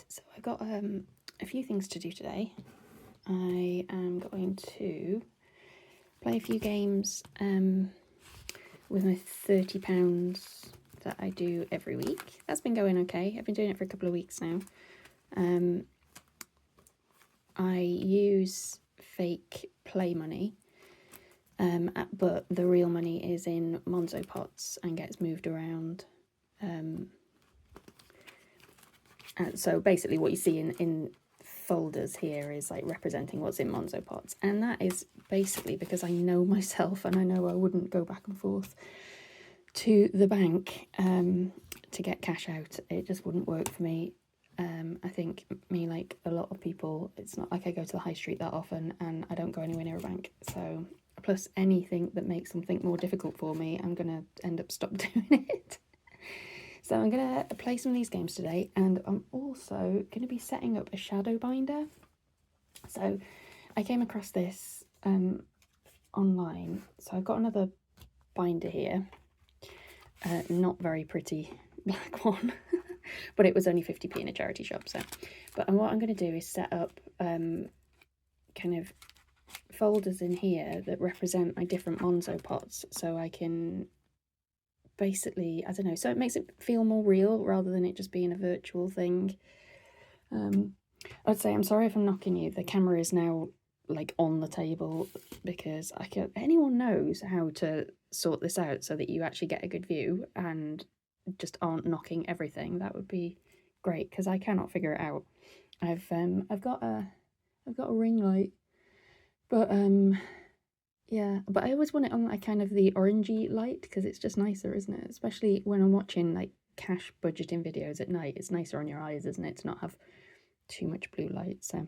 So I've got a few things to do today. I am going to play a few games with my £30 that I do every week. That's been going okay. I've been doing it for a couple of weeks now. I use fake play money, but the real money is in Monzo pots and gets moved around. And so basically what you see in folders here is like representing what's in Monzo pots, and that is basically because I know myself and I know I wouldn't go back and forth to the bank to get cash out. It just wouldn't work for me. I think me, like a lot of people, it's not like I go to the high street that often and I don't go anywhere near a bank, so plus anything that makes something more difficult for me, I'm gonna end up stop doing it. So I'm going to play some of these games today, and I'm also going to be setting up a shadow binder. So I came across this online. So I've got another binder here, not very pretty black one, but it was only 50p in a charity shop. So, but what I'm going to do is set up kind of folders in here that represent my different Monzo pots, so I can basically, I don't know, so it makes it feel more real rather than it just being a virtual thing. I'd say, I'm sorry if I'm knocking you, the camera is now like on the table because anyone knows how to sort this out so that you actually get a good view and just aren't knocking everything. That would be great, because I cannot figure it out. I've got a ring light, but yeah, but I always want it on like kind of the orangey light because it's just nicer, isn't it? Especially when I'm watching like cash budgeting videos at night. It's nicer on your eyes, isn't it, to not have too much blue light. So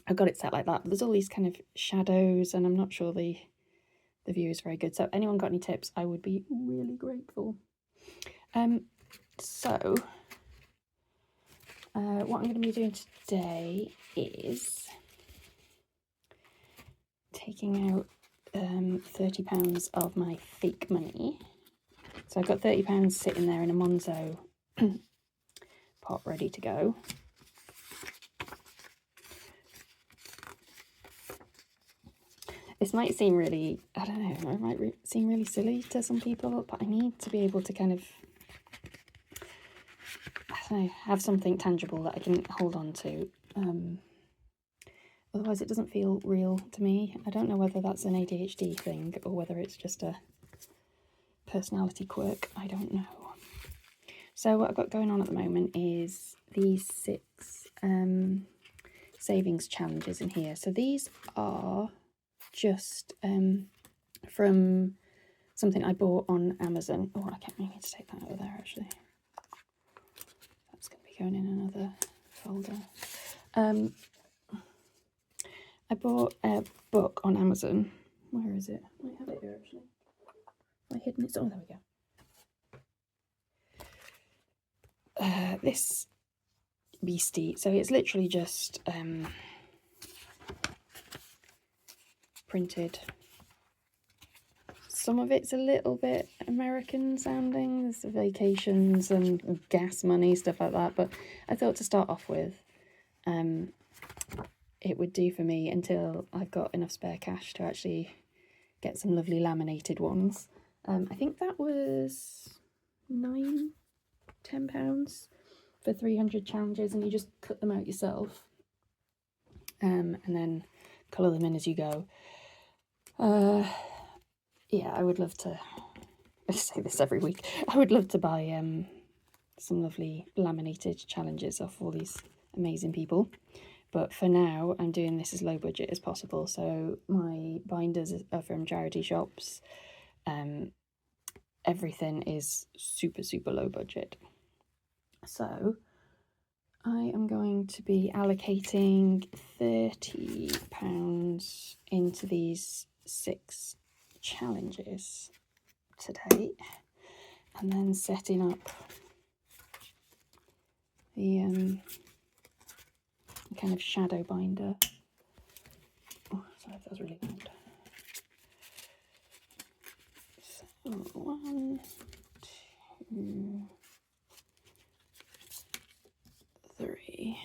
I've got it set like that. But there's all these kind of shadows and I'm not sure the view is very good. So if anyone got any tips, I would be really grateful. So what I'm going to be doing today is taking out £30 of my fake money. So I've got £30 sitting there in a Monzo pot ready to go. This might seem really, I don't know, it might seem really silly to some people, but I need to be able to kind of, I don't know, have something tangible that I can hold on to. Otherwise it doesn't feel real to me. I don't know whether that's an ADHD thing or whether it's just a personality quirk. I don't know. So what I've got going on at the moment is these 6 savings challenges in here. So these are just from something I bought on Amazon. Oh, I need to take that out of there actually. That's going to be going in another folder. I bought a book on Amazon. Where is it? I might have it here actually. Have I hidden it? Oh, there we go. This beastie. So it's literally just printed. Some of it's a little bit American sounding. There's the vacations and gas money, stuff like that. But I thought to start off with, it would do for me until I've got enough spare cash to actually get some lovely laminated ones. I think that was £10 for 300 challenges, and you just cut them out yourself and then colour them in as you go. Yeah, I would love to, I say this every week, I would love to buy some lovely laminated challenges off all these amazing people. But for now, I'm doing this as low budget as possible. So my binders are from charity shops. Everything is super, super low budget. So I am going to be allocating £30 into these 6 challenges today, and then setting up the kind of shadow binder. Oh, sorry if that was really loud. So 1, 2, 3.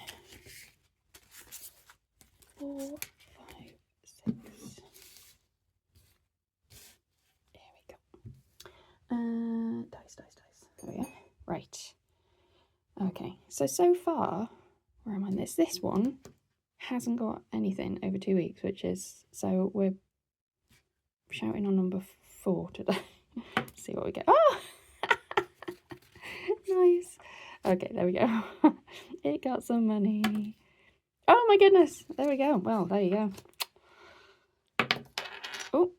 so far, where am I in this? This one hasn't got anything over 2 weeks, which is, so we're shouting on number 4 today. See what we get. Oh! Nice. Okay, there we go. It got some money. Oh my goodness. There we go. Well, there you go. Oh,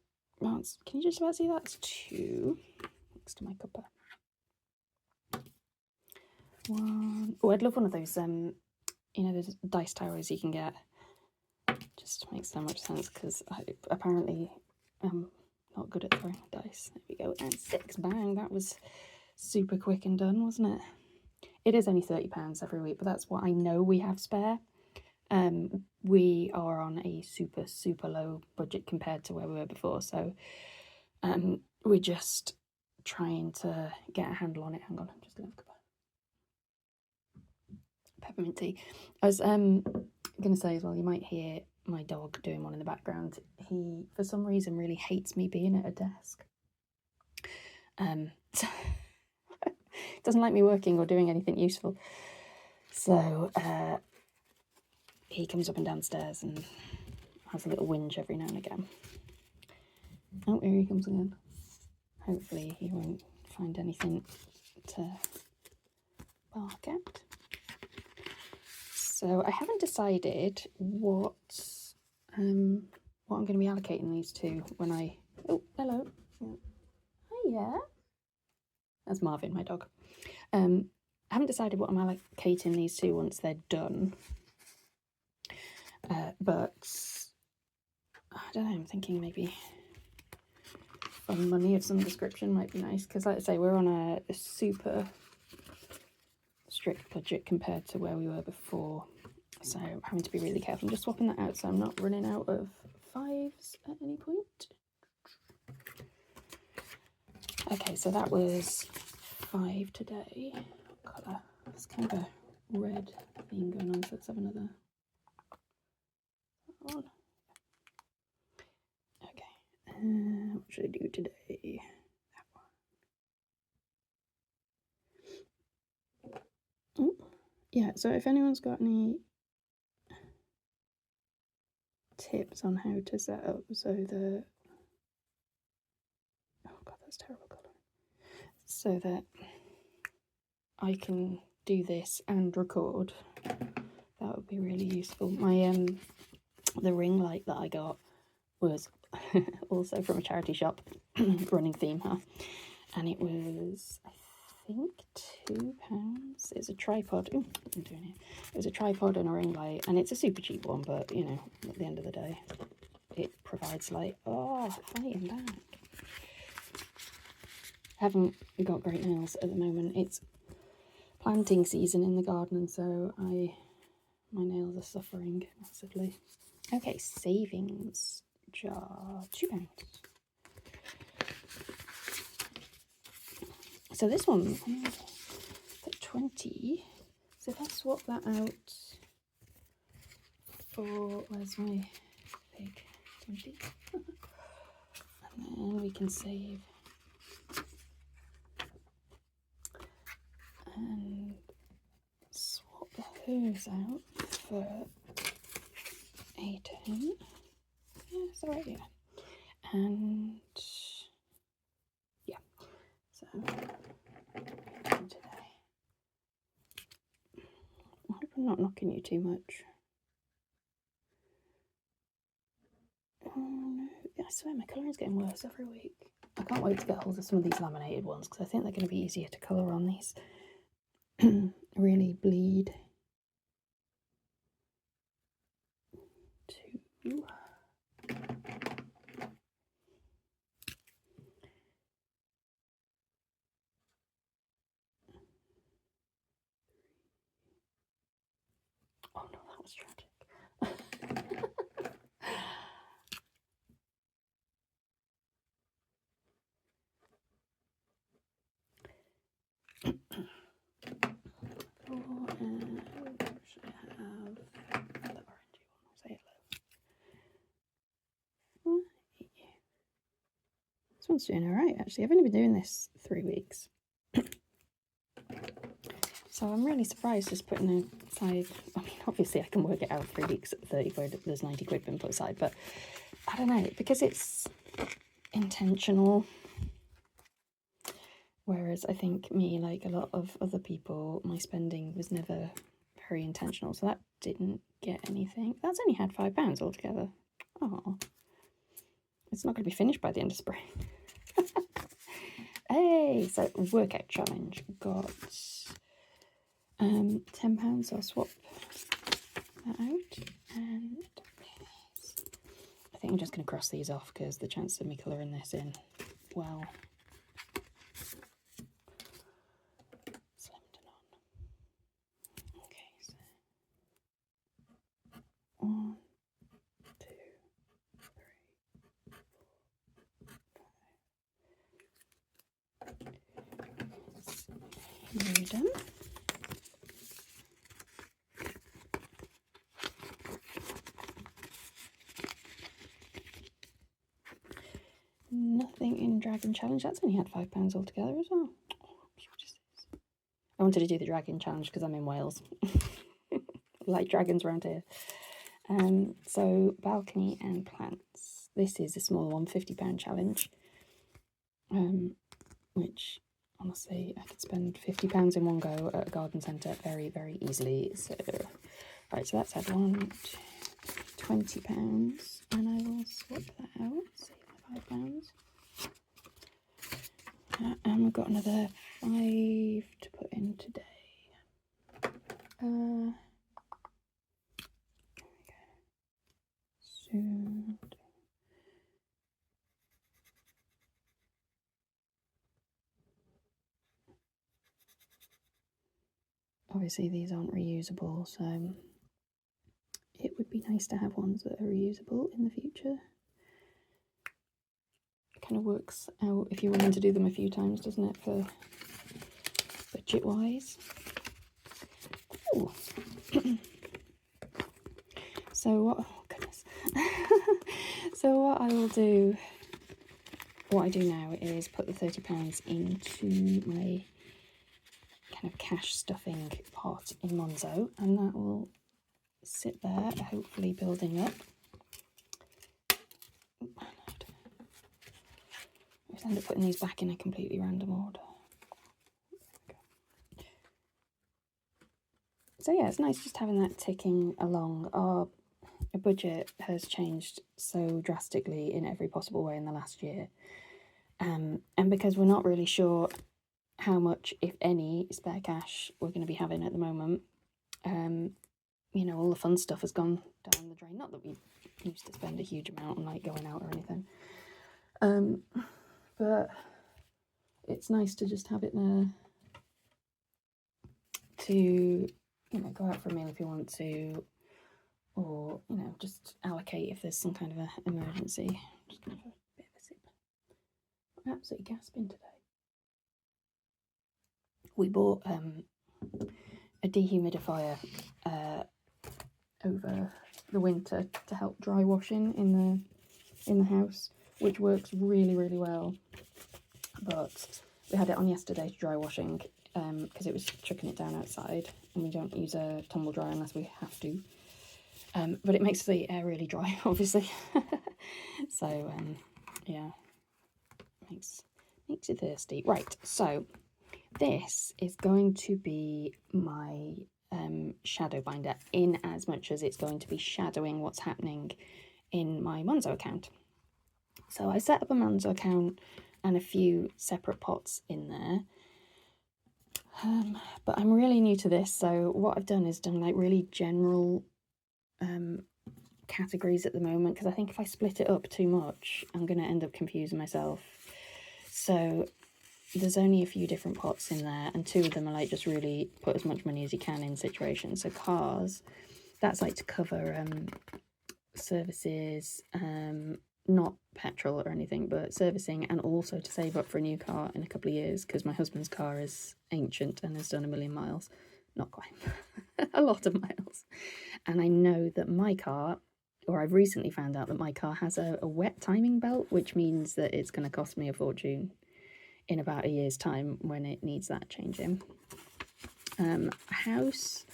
can you just about see that's 2 next to my cuppa? 1. Oh, I'd love one of those, you know, those dice towers you can get. Just makes so much sense because I apparently am not good at throwing dice. There we go. And 6. Bang. That was super quick and done, wasn't it? It is only £30 every week, but that's what I know we have spare. We are on a super low budget compared to where we were before, so we're just trying to get a handle on it. Hang on, I'm just going to peppermint tea. I was going to say as well, you might hear my dog doing one in the background. He, for some reason, really hates me being at a desk. Doesn't like me working or doing anything useful. So he comes up and downstairs and has a little whinge every now and again. Oh, here he comes again. Hopefully he won't find anything to bark at. So I haven't decided what I'm going to be allocating these to when I... Oh, hello. Hiya. That's Marvin, my dog. I haven't decided what I'm allocating these to once they're done. But I don't know, I'm thinking maybe fun money of some description might be nice, because like I say, we're on a super strict budget compared to where we were before, so I'm having to be really careful. I'm just swapping that out so I'm not running out of 5s at any point. Okay, so that was 5 today. What colour? It's kind of a red theme going on, so let's have another one. Okay, what should I do today? That one. Oh, yeah, so if anyone's got any tips on how to set up so that... Oh god, that's terrible colour. So that I can do this and record, that would be really useful. My the ring light that I got was also from a charity shop, running theme, huh? And it was, I think, £2. It's a tripod. Ooh, I'm doing it. It was a tripod and a ring light, and it's a super cheap one, but you know, at the end of the day, it provides light. Oh, fighting back. Haven't got great nails at the moment. It's planting season in the garden, and so my nails are suffering massively. Okay, savings jar, £2. So this one, at 20. So if I swap that out for, where's my pig? 20. And then we can save. And swap those out for a 10. Yeah, it's alright, yeah. And yeah, so today. I hope I'm not knocking you too much. Oh no, I swear my colouring's getting worse every week. I can't wait to get hold of some of these laminated ones because I think they're going to be easier to colour on these. Really bleed. 2. Oh no, that was tragic. And should I have the orangey one? Say hello. This one's doing alright actually. I've only been doing this 3 weeks. So I'm really surprised just putting aside, I mean, obviously I can work it out, 3 weeks at 30 quid, there's 90 quid been put aside, but I don't know, because it's intentional. Whereas I think me, like a lot of other people, my spending was never very intentional. So that didn't get anything. That's only had £5 altogether. Oh, it's not going to be finished by the end of spring. Hey, so workout challenge got £10. So I'll swap that out. And I think I'm just going to cross these off because the chance of me colouring this in, well, slim to none. Okay, so 1, 2, 3, 4, 5. You're done. Nothing in Dragon Challenge. That's only had £5 altogether as well. I wanted to do the Dragon Challenge because I'm in Wales. Like dragons around here. So balcony and plants. This is a small one, £50 challenge. Which honestly I could spend £50 in one go at a garden centre very, very easily. So right, so that's had £20, and I will swap that out. See my £5. And we've got another 5 to put in today. There we go. Soon. Obviously these aren't reusable, so it would be nice to have ones that are reusable in the future. It kind of works out if you're willing to do them a few times, doesn't it, for budget wise. So what, oh goodness. So what I will do, what I do now is put the £30 into my kind of cash stuffing pot in Monzo, and that will sit there, hopefully building up. I always end up putting these back in a completely random order. So yeah, it's nice just having that ticking along. Our budget has changed so drastically in every possible way in the last year. And because we're not really sure how much, if any, spare cash we're going to be having at the moment, you know, all the fun stuff has gone down the drain. Not that we used to spend a huge amount on like going out or anything, but it's nice to just have it there to, you know, go out for a meal if you want to, or, you know, just allocate if there's some kind of an emergency. Just gonna have a bit of a sip. I'm absolutely gasping today. We bought a dehumidifier over the winter to help dry washing in the house, which works really, really well. But we had it on yesterday to dry washing because it was chucking it down outside, and we don't use a tumble dryer unless we have to. But it makes the air really dry, obviously. So yeah, makes you thirsty. Right, so this is going to be my shadow binder, in as much as it's going to be shadowing what's happening in my Monzo account. So I set up a Monzo account and a few separate pots in there. But I'm really new to this, so what I've done is done like really general categories at the moment, because I think if I split it up too much, I'm going to end up confusing myself. So there's only a few different pots in there, and 2 of them are like just really put as much money as you can in situations. So cars, that's like to cover services, not petrol or anything, but servicing, and also to save up for a new car in a couple of years, because my husband's car is ancient and has done 1,000,000 miles. Not quite, a lot of miles. And I know that my car, or I've recently found out that my car has a wet timing belt, which means that it's going to cost me a fortune in about a year's time when it needs that changing. House.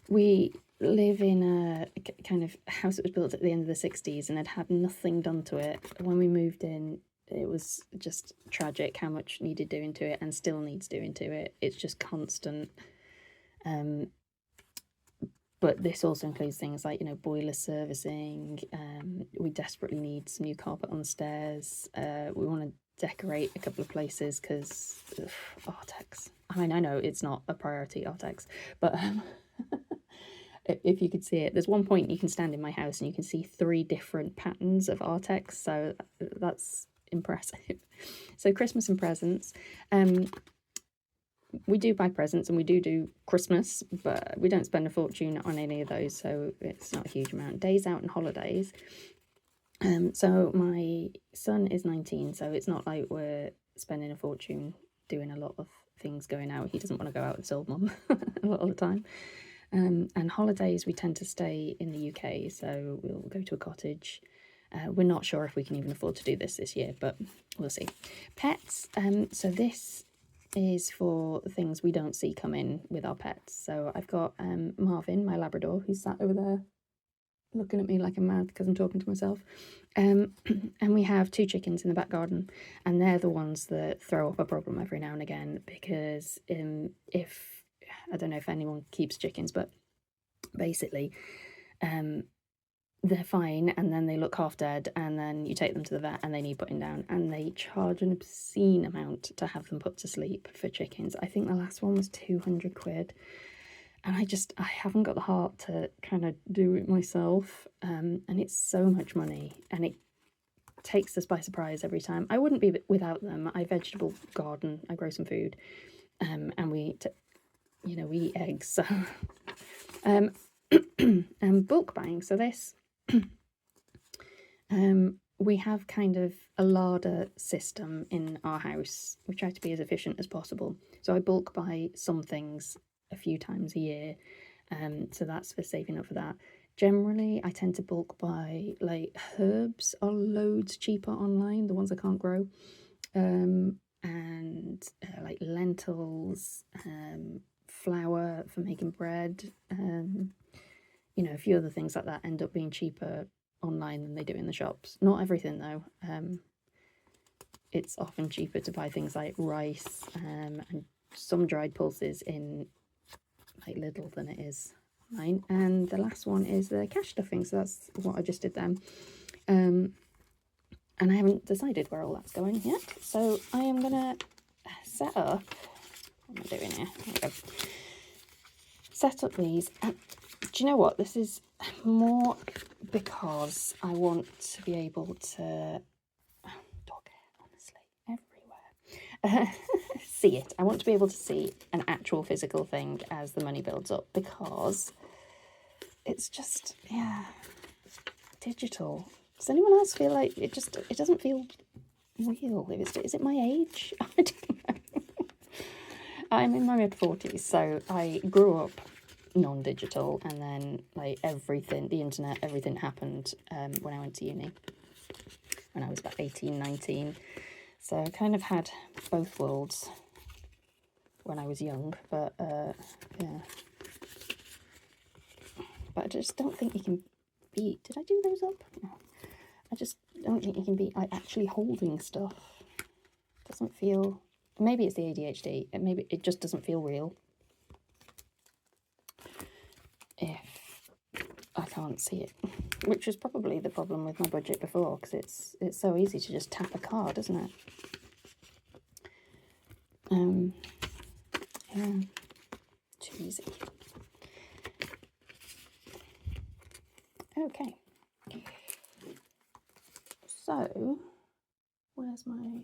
We live in a kind of house that was built at the end of the 60s and had nothing done to it. When we moved in, it was just tragic how much needed doing to it and still needs doing to it. It's just constant. But this also includes things like, boiler servicing. We desperately need some new carpet on the stairs. We want to decorate a couple of places because Artex. I mean, I know it's not a priority, Artex, but if you could see it, there's one point you can stand in my house and you can see 3 different patterns of Artex, so that's impressive. So Christmas and presents. We do buy presents and we do Christmas, but we don't spend a fortune on any of those, so it's not a huge amount. Days out and holidays. So my son is 19, so it's not like we're spending a fortune doing a lot of things going out. He doesn't want to go out with his old mum a lot of the time. And holidays, we tend to stay in the UK, so we'll go to a cottage. We're not sure if we can even afford to do this year, but we'll see. Pets. So this is for things we don't see come in with our pets. So I've got Marvin, my Labrador, who's sat over there looking at me like I'm mad because I'm talking to myself. And we have 2 chickens in the back garden, and they're the ones that throw up a problem every now and again because if I don't know if anyone keeps chickens, but basically they're fine and then they look half dead and then you take them to the vet and they need putting down, and they charge an obscene amount to have them put to sleep for chickens. I think the last one was 200 quid, and I haven't got the heart to kind of do it myself, and it's so much money and it takes us by surprise every time. I wouldn't be without them. I vegetable garden, I grow some food, and we eat eggs, so and bulk buying. So this we have kind of a larder system in our house. We try to be as efficient as possible, so I bulk buy some things a few times a year, so that's for saving up for that. Generally I tend to bulk buy, like, herbs are loads cheaper online, the ones I can't grow, and like lentils, flour for making bread, a few other things like that end up being cheaper online than they do in the shops. Not everything though. It's often cheaper to buy things like rice and some dried pulses in like Lidl than it is online. And the last one is the cash stuffing, so that's what I just did then. And I haven't decided where all that's going yet, so I am gonna set up, what am I doing here? There we go. Set up these, and do you know what, this is more because I want to be able to dog hair, honestly, everywhere. See it. I want to be able to see an actual physical thing as the money builds up, because it's just, yeah, digital. Does anyone else feel like it doesn't feel real? Is it my age? I don't know. I'm in my mid-40s, so I grew up non-digital, and then like everything, the internet, everything happened when I went to uni when I was about 18, 19. So I kind of had both worlds when I was young, but yeah. But I just don't think you can beat, did I do those up? No. I just don't think you can beat like actually holding stuff. It doesn't feel, maybe it's the ADHD, maybe it just doesn't feel real if I can't see it, which was probably the problem with my budget before, because it's so easy to just tap a card, isn't it? Yeah, too easy. Okay, so where's my,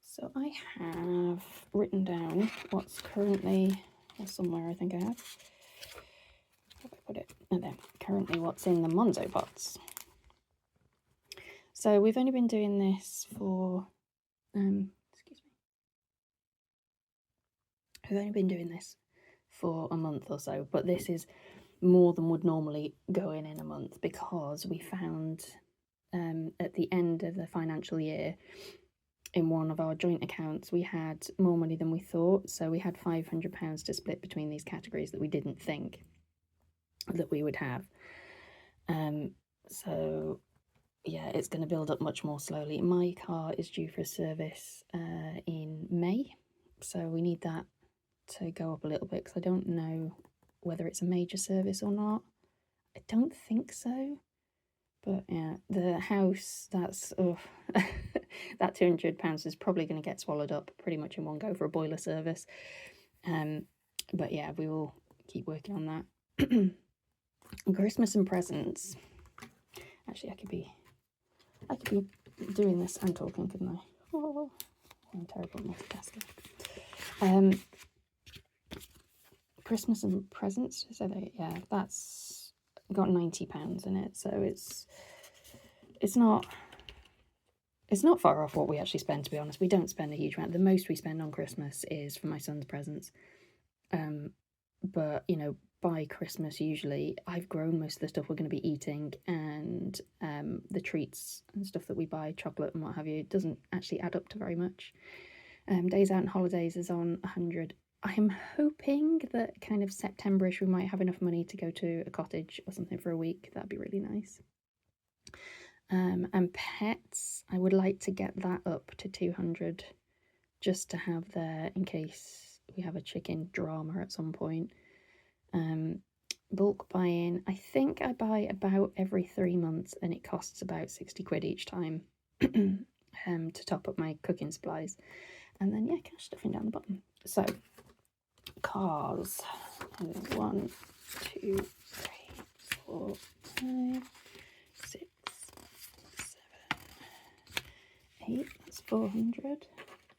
so I have written down what's currently, or somewhere I think I have, where have I put it? Oh, there. Currently what's in the Monzo pots. So we've only been doing this for, excuse me, we've only been doing this for a month or so, but this is more than would normally go in a month, because we found at the end of the financial year in one of our joint accounts, we had more money than we thought. So we had £500 to split between these categories that we didn't think that we would have. So yeah, it's going to build up much more slowly. My car is due for a service in May, so we need that to go up a little bit, because I don't know whether it's a major service or not. I don't think so, but yeah, the house, that's that £200 is probably going to get swallowed up pretty much in one go for a boiler service. But yeah, we will keep working on that. Christmas and presents. Actually, I could be doing this and talking, couldn't I? Oh, I'm terrible at multitasking. Christmas and presents. So yeah, that's got £90 in it. So it's not far off what we actually spend, to be honest. We don't spend a huge amount. The most we spend on Christmas is for my son's presents. But you know, by Christmas usually I've grown most of the stuff we're going to be eating, and the treats and stuff that we buy, chocolate and what have you, it doesn't actually add up to very much. Days out and holidays is on 100. I'm hoping that kind of Septemberish we might have enough money to go to a cottage or something for a week. That'd be really nice. And pets, I would like to get that up to 200 just to have there in case we have a chicken drama at some point. Bulk buying, I think I buy about every 3 months, and it costs about 60 quid each time to top up my cooking supplies. And then yeah, cash stuffing down the bottom. So cars, 1, 2, 3, 4, 5, 6, 7, 8, that's 400,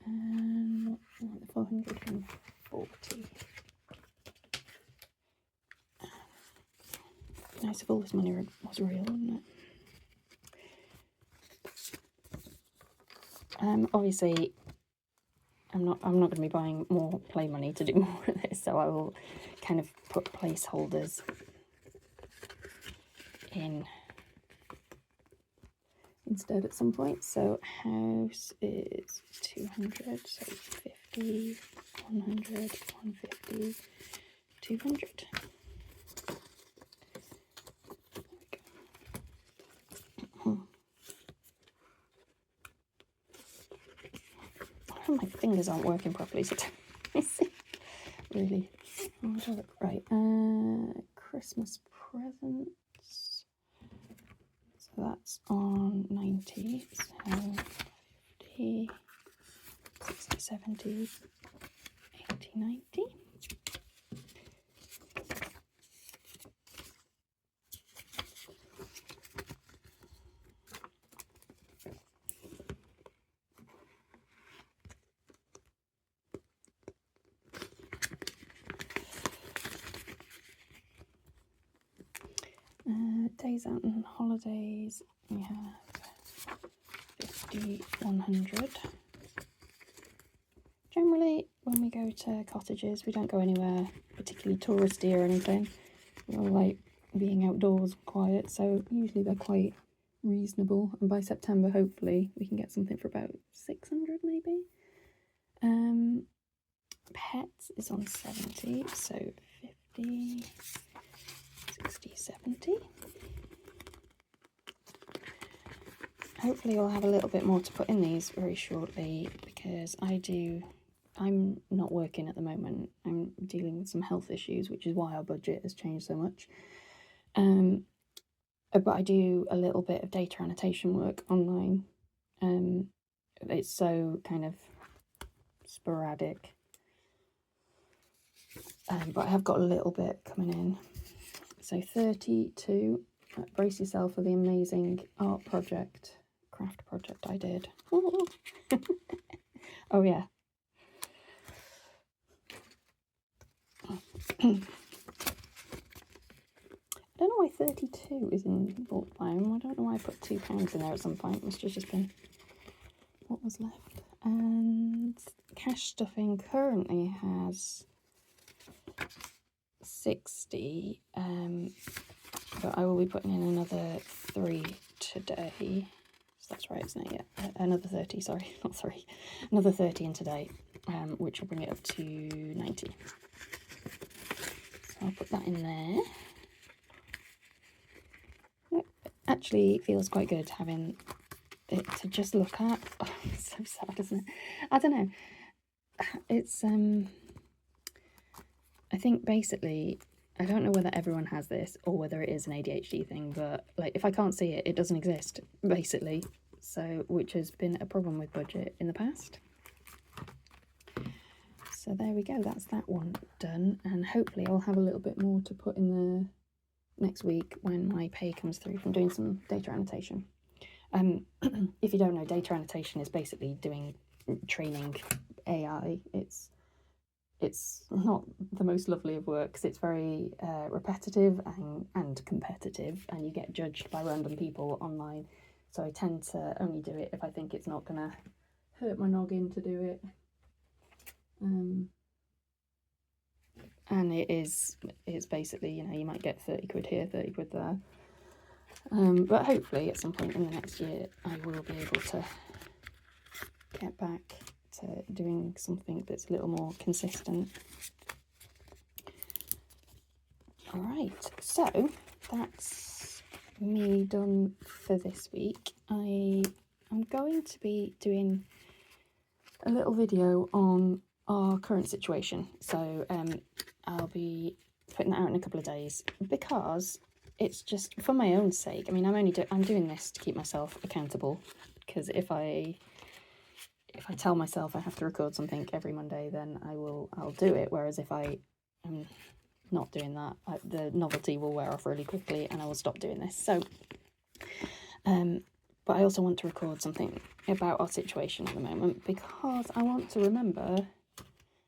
and 440. Nice if all this money was real, wouldn't it? Obviously, I'm not going to be buying more play money to do more of this, so I will kind of put placeholders in instead at some point. So house is 200, so 50, 100, 150, 200. My fingers aren't working properly, so really. Right, Christmas presents. So that's on 90, so 50, 60, 70, 80, 90. Days out and holidays, we have 50, 100. Generally, when we go to cottages, we don't go anywhere particularly touristy or anything. We all like being outdoors, quiet, so usually they're quite reasonable. And by September, hopefully, we can get something for about 600 maybe. Pets is on 70, so 50, 60, 70. Hopefully I'll have a little bit more to put in these very shortly, because I'm not working at the moment. I'm dealing with some health issues, which is why our budget has changed so much. But I do a little bit of data annotation work online. It's so kind of sporadic. But I have got a little bit coming in. So 32, brace yourself for the amazing art project, craft project I did. Oh yeah. I don't know why 32 is in bulk buying. I don't know why I put £2 in there at some point. It must have just been what was left. And cash stuffing currently has 60, but I will be putting in another 3 today. So That's right, isn't it? Yeah, another 30, sorry, not 3. Another 30 in today, which will bring it up to 90. So I'll put that in there. It actually feels quite good having it to just look at. Oh, it's so sad, isn't it? I don't know. It's, I think basically, I don't know whether everyone has this or whether it is an ADHD thing, but like if I can't see it, it doesn't exist, basically. So, which has been a problem with budget in the past. So there we go, that's that one done, and hopefully I'll have a little bit more to put in the next week when my pay comes through from doing some data annotation. If you don't know, data annotation is basically doing training AI. It's not the most lovely of work because it's very repetitive and competitive, and you get judged by random people online. So I tend to only do it if I think it's not going to hurt my noggin to do it. And it's basically, you know, you might get 30 quid here, 30 quid there. But hopefully at some point in the next year, I will be able to get back to doing something that's a little more consistent. All right, so that's me done for this week. I'm going to be doing a little video on our current situation, so I'll be putting that out in a couple of days because it's just for my own sake. I mean, I'm doing this to keep myself accountable, because if I tell myself I have to record something every Monday, then I'll do it. Whereas if I am not doing that, the novelty will wear off really quickly and I will stop doing this. So, but I also want to record something about our situation at the moment because I want to remember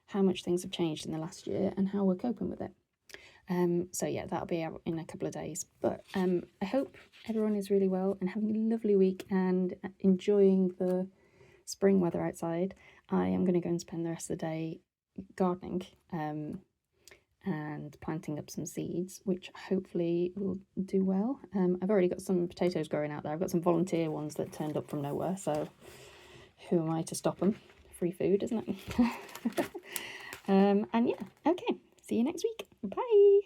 how much things have changed in the last year and how we're coping with it. So yeah, that'll be out in a couple of days. But I hope everyone is really well and having a lovely week and enjoying the spring weather outside. I am going to go and spend the rest of the day gardening and planting up some seeds, which hopefully will do well. I've already got some potatoes growing out there. I've got some volunteer ones that turned up from nowhere, so who am I to stop them? Free food, isn't it? And yeah, okay, see you next week. Bye.